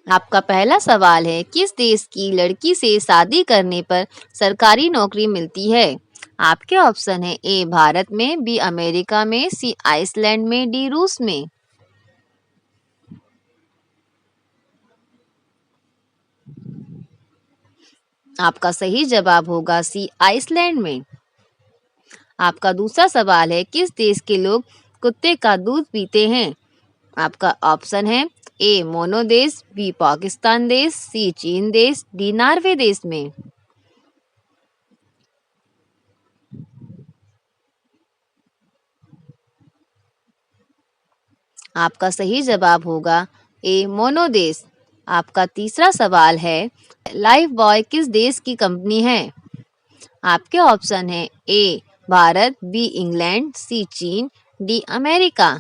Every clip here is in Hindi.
आपका पहला सवाल है, किस देश की लड़की से शादी करने पर सरकारी नौकरी मिलती है? आपके ऑप्शन है ए भारत में, बी अमेरिका में, सी आइसलैंड में, डी रूस में। आपका सही जवाब होगा सी आइसलैंड में। आपका दूसरा सवाल है, किस देश के लोग कुत्ते का दूध पीते हैं? आपका ऑप्शन है ए मोनो देश, बी पाकिस्तान देश, सी चीन देश, डी नॉर्वे देश में। आपका सही जवाब होगा ए मोनो देश। आपका तीसरा सवाल है, लाइफ बॉय किस देश की कंपनी है? आपके ऑप्शन है ए भारत, बी इंग्लैंड, सी चीन, डी अमेरिका।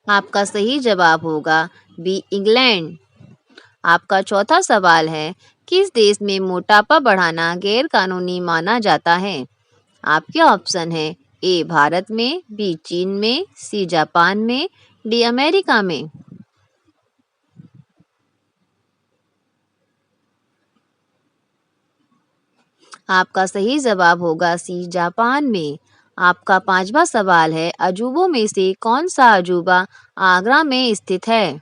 आपका सही जवाब होगा बी इंग्लैंड। आपका चौथा सवाल है, किस देश में मोटापा बढ़ाना गैर कानूनी माना जाता है? आपके ऑप्शन है ए भारत में, बी चीन में, सी जापान में, डी अमेरिका में। आपका सही जवाब होगा सी जापान में। आपका पांचवा सवाल है, अजूबों में से कौन सा अजूबा आगरा में स्थित है?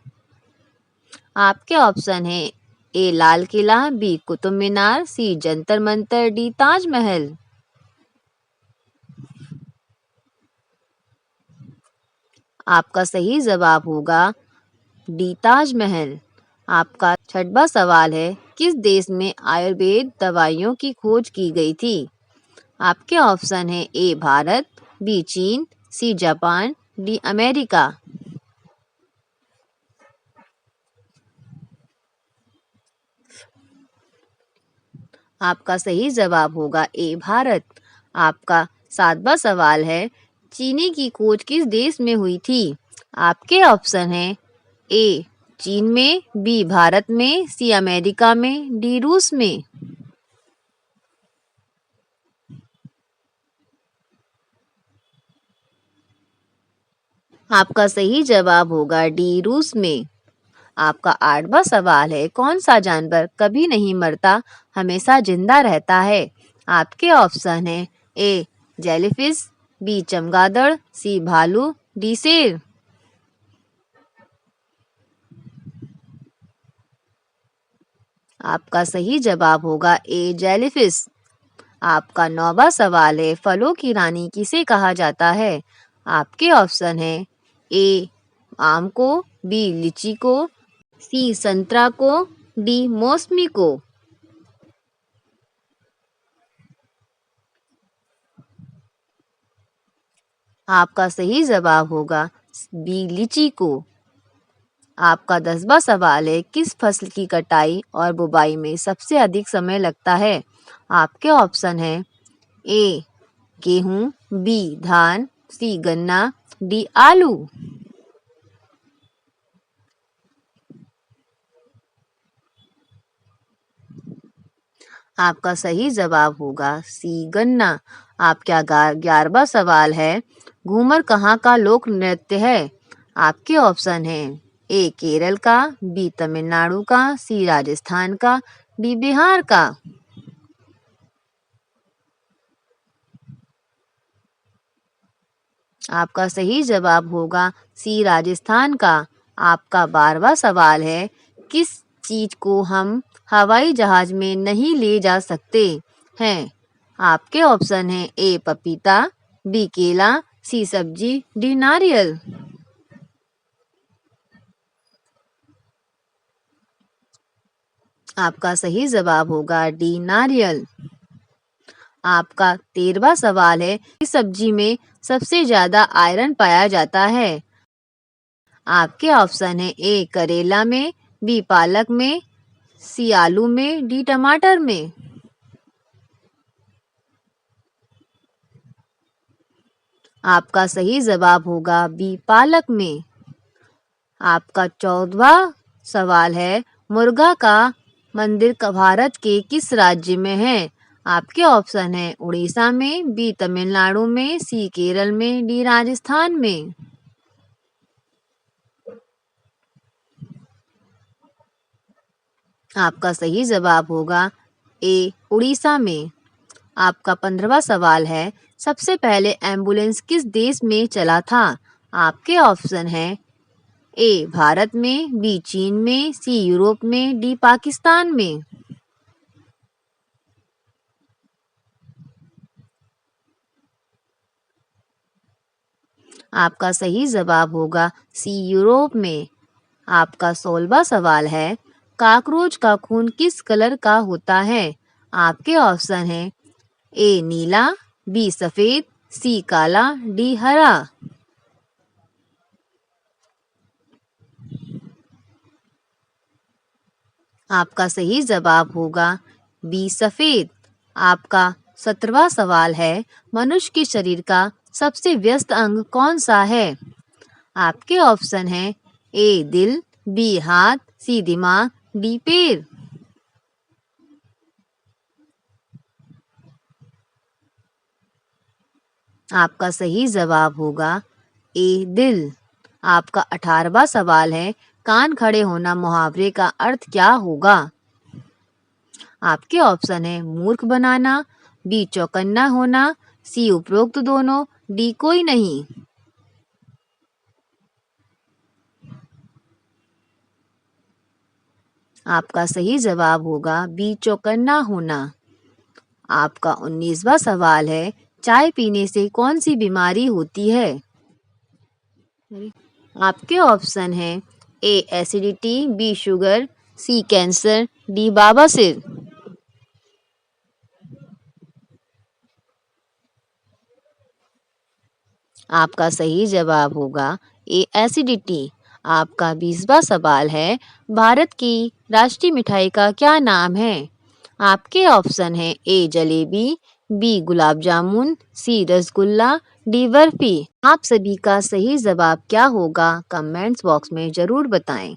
आपके ऑप्शन है ए लाल किला, बी कुतुब मीनार, सी जंतर मंतर, डी ताजमहल। आपका सही जवाब होगा डी ताजमहल। आपका छठवां सवाल है, किस देश में आयुर्वेद दवाइयों की खोज की गई थी? आपके ऑप्शन है ए भारत, बी चीन, सी जापान, डी अमेरिका। आपका सही जवाब होगा ए भारत। आपका सातवां सवाल है, चीनी की खोज किस देश में हुई थी? आपके ऑप्शन है ए चीन में, बी भारत में, सी अमेरिका में, डी रूस में। आपका सही जवाब होगा डी रूस में। आपका आठवां सवाल है, कौन सा जानवर कभी नहीं मरता, हमेशा जिंदा रहता है? आपके ऑप्शन है ए जेलीफिश, बी चमगादड़, सी भालू, डी शेर। आपका सही जवाब होगा ए जेलीफिश। आपका नौवां सवाल है, फलों की रानी किसे कहा जाता है? आपके ऑप्शन है ए आम को, बी लीची को, सी संतरा को, डी मौसमी को। आपका सही जवाब होगा बी लीची को। आपका 10वां सवाल है, किस फसल की कटाई और बुवाई में सबसे अधिक समय लगता है? आपके ऑप्शन है ए गेहूं, बी धान, सी गन्ना, डी आलू। आपका सही जवाब होगा सी गन्ना। आपका 11वां सवाल है, घूमर कहाँ का लोक नृत्य है? आपके ऑप्शन है ए केरल का, बी तमिलनाडु का, सी राजस्थान का, डी बिहार का। आपका सही जवाब होगा सी राजस्थान का। आपका 12वां सवाल है, किस चीज को हम हवाई जहाज में नहीं ले जा सकते हैं? आपके ऑप्शन है ए पपीता, बी केला, सी सब्जी, डी नारियल। आपका सही जवाब होगा डी नारियल। आपका 13वां सवाल है, किस सब्जी में सबसे ज्यादा आयरन पाया जाता है? आपके ऑप्शन है ए करेला में, बी पालक में, सी आलू में, डी टमाटर में। आपका सही जवाब होगा बी पालक में। आपका 14वां सवाल है, मुर्गा का मंदिर भारत के किस राज्य में है? आपके ऑप्शन है उड़ीसा में, बी तमिलनाडु में, सी केरल में, डी राजस्थान में। आपका सही जवाब होगा ए उड़ीसा में। आपका 15वां सवाल है, सबसे पहले एम्बुलेंस किस देश में चला था? आपके ऑप्शन है ए भारत में, बी चीन में, सी यूरोप में, डी पाकिस्तान में। आपका सही जवाब होगा सी यूरोप में। आपका 16वां सवाल है, कॉकरोच का खून किस कलर का होता है? आपके ऑप्शन है ए नीला, बी सफेद, सी काला, डी हरा। आपका सही जवाब होगा बी सफेद। आपका 17वां सवाल है, मनुष्य के शरीर का सबसे व्यस्त अंग कौन सा है? आपके ऑप्शन है ए दिल, बी हाथ, सी दिमाग, डी पैर। आपका सही जवाब होगा ए दिल। आपका 18वां सवाल है, कान खड़े होना मुहावरे का अर्थ क्या होगा? आपके ऑप्शन है मूर्ख बनाना, बी चौकन्ना होना, सी उपरोक्त दोनों, डी कोई नहीं। आपका सही जवाब होगा बी चौकन्ना होना। आपका 19वां सवाल है, चाय पीने से कौन सी बीमारी होती है? आपके ऑप्शन है ए एसिडिटी, बी शुगर, सी कैंसर, डी बवासीर। आपका सही जवाब होगा ए एसिडिटी। आपका 20वां सवाल है, भारत की राष्ट्रीय मिठाई का क्या नाम है? आपके ऑप्शन है ए जलेबी, बी गुलाब जामुन, सी रसगुल्ला, डी बर्फी। आप सभी का सही जवाब क्या होगा कमेंट्स बॉक्स में ज़रूर बताएं।